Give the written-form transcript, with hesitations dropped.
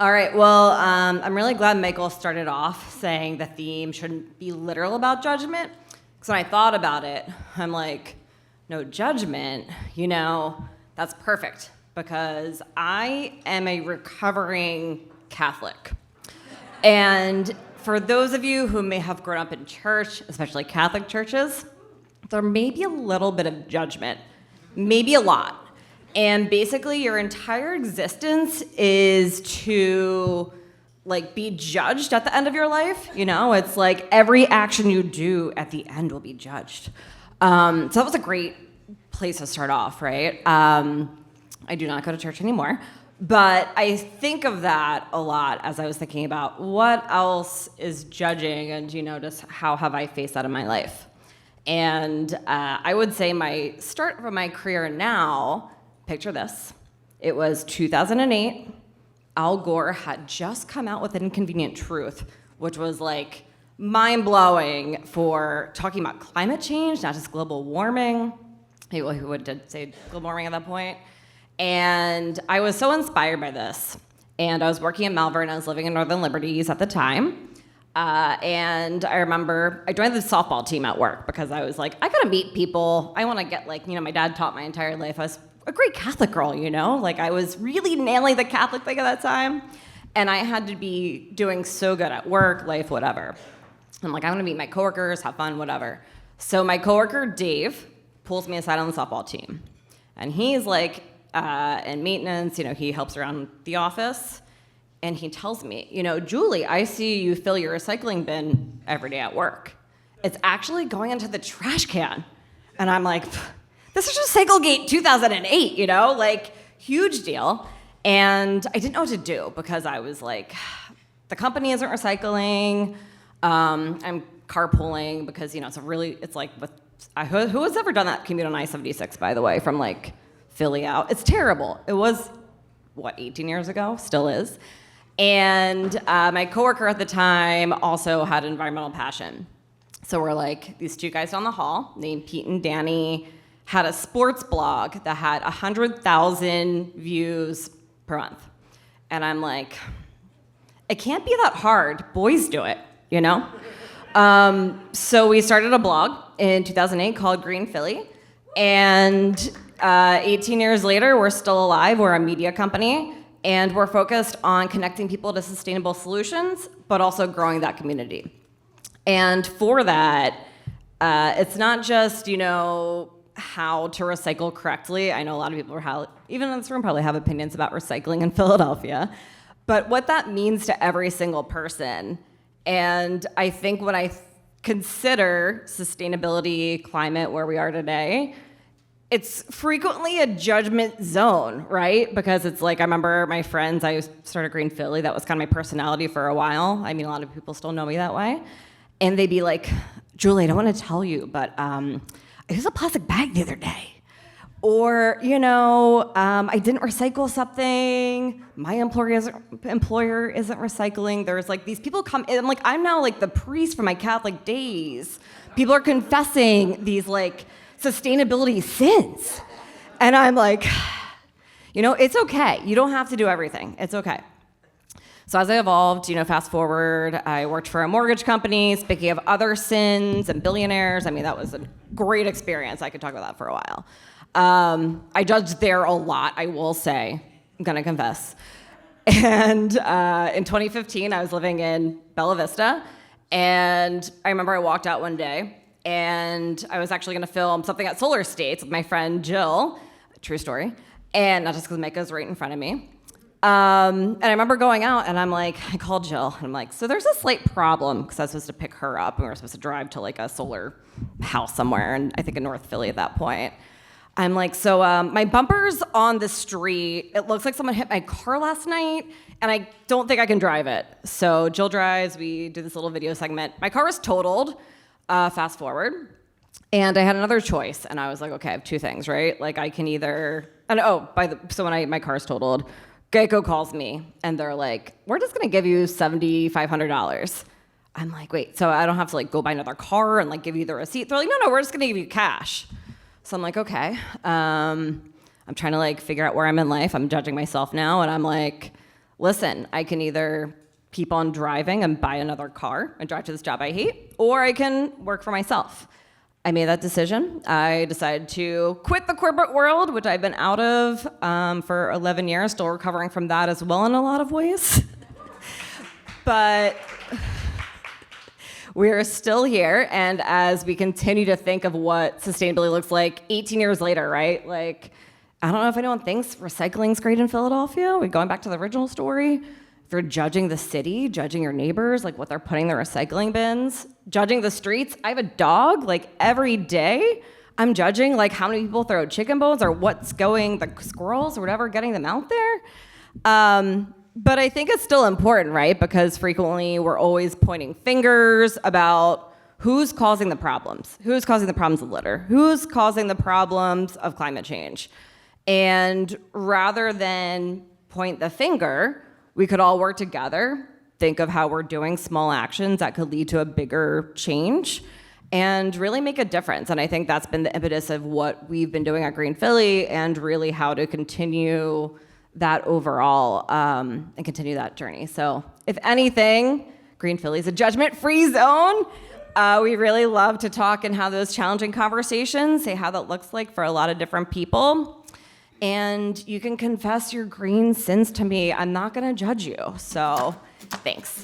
All right, well, I'm really glad Michael started off saying the theme shouldn't be literal about judgment. Because when I thought about it, I'm like, no, judgment, that's perfect. Because I am a recovering Catholic. And for those of you who may have grown up in church, especially Catholic churches, there may be a little bit of judgment, maybe a lot. And basically your entire existence is to be judged at the end of your life. It's like every action you do at the end will be judged. So that was a great place to start off, right? I do not go to church anymore, but I think of that a lot as I was thinking about what else is judging and, just how have I faced that in my life? And I would say my start of my career now, picture this. It was 2008. Al Gore had just come out with Inconvenient Truth, which was mind-blowing for talking about climate change, not just global warming. He did say global warming at that point. And I was so inspired by this. And I was working in Malvern. I was living in Northern Liberties at the time. And I remember I joined the softball team at work because I was like, I gotta meet people. I want to get my dad taught my entire life. I was a great Catholic girl, I was really nailing the Catholic thing at that time. And I had to be doing so good at work, life, whatever. I'm like, I'm gonna meet my coworkers, have fun, whatever. So my coworker, Dave, pulls me aside on the softball team. And he's in maintenance, he helps around the office. And he tells me, Julie, I see you fill your recycling bin every day at work. It's actually going into the trash can. And I'm like, this is just Cyclegate 2008, huge deal. And I didn't know what to do because I was like, the company isn't recycling. I'm carpooling because, who has ever done that commute on I-76, by the way, from Philly out? It's terrible. It was, 18 years ago? Still is. And my coworker at the time also had environmental passion. So we're these two guys down the hall named Pete and Danny had a sports blog that had 100,000 views per month. And I'm like, it can't be that hard. Boys do it, So we started a blog in 2008 called Green Philly. And 18 years later, we're still alive. We're a media company. And we're focused on connecting people to sustainable solutions, but also growing that community. And for that, it's not just, how to recycle correctly. I know a lot of people, even in this room, probably have opinions about recycling in Philadelphia. But what that means to every single person. And I think when I consider sustainability, climate, where we are today, it's frequently a judgment zone, right? Because it's I remember my friends, I started Green Philly, that was kind of my personality for a while. I mean, a lot of people still know me that way. And they'd be like, Julie, I don't want to tell you, but I used a plastic bag the other day. Or, I didn't recycle something, my employer isn't recycling. There's these people come, and I'm now the priest from my Catholic days. People are confessing these sustainability sins. And I'm like, it's okay. You don't have to do everything. It's okay. So as I evolved, fast forward, I worked for a mortgage company, speaking of other sins and billionaires. I mean, that was a great experience. I could talk about that for a while. I judged there a lot, I will say. I'm gonna confess. And in 2015, I was living in Bella Vista. And I remember I walked out one day and I was actually gonna film something at Solar States with my friend Jill, true story, and not just because Micah's right in front of me. And I remember going out and I called Jill and I'm like, so there's a slight problem because I was supposed to pick her up and we were supposed to drive to a solar house somewhere, and I think in North Philly at that point. I'm like, so my bumper's on the street. It looks like someone hit my car last night and I don't think I can drive it. So Jill drives, we do this little video segment. My car was totaled, fast forward. And I had another choice, and I was like, okay, I have two things, right? I can either, so when my car's totaled, Geico calls me, and they're like, we're just gonna give you $7,500. I'm like, wait, so I don't have to go buy another car and give you the receipt? They're like, no, we're just gonna give you cash. So I'm like, okay. I'm trying to figure out where I'm in life. I'm judging myself now, and I'm like, listen, I can either keep on driving and buy another car and drive to this job I hate, or I can work for myself. I made that decision. I decided to quit the corporate world, which I've been out of for 11 years, still recovering from that as well in a lot of ways. But we're still here, and as we continue to think of what sustainability looks like 18 years later, right? Like, I don't know if anyone thinks recycling's great in Philadelphia. We're going back to the original story. If you're judging the city, judging your neighbors, like what they're putting in their recycling bins, judging the streets. I have a dog, like every day I'm judging like how many people throw chicken bones or what's going, the squirrels or whatever, getting them out there. But I think it's still important, right? Because frequently we're always pointing fingers about who's causing the problems. Who's causing the problems of litter? Who's causing the problems of climate change? And rather than point the finger, we could all work together, think of how we're doing small actions that could lead to a bigger change and really make a difference. And I think that's been the impetus of what we've been doing at Green Philly and really how to continue that overall and continue that journey. So if anything, Green Philly is a judgment-free zone. We really love to talk and have those challenging conversations, say how that looks like for a lot of different people. And you can confess your green sins to me. I'm not gonna judge you, so thanks.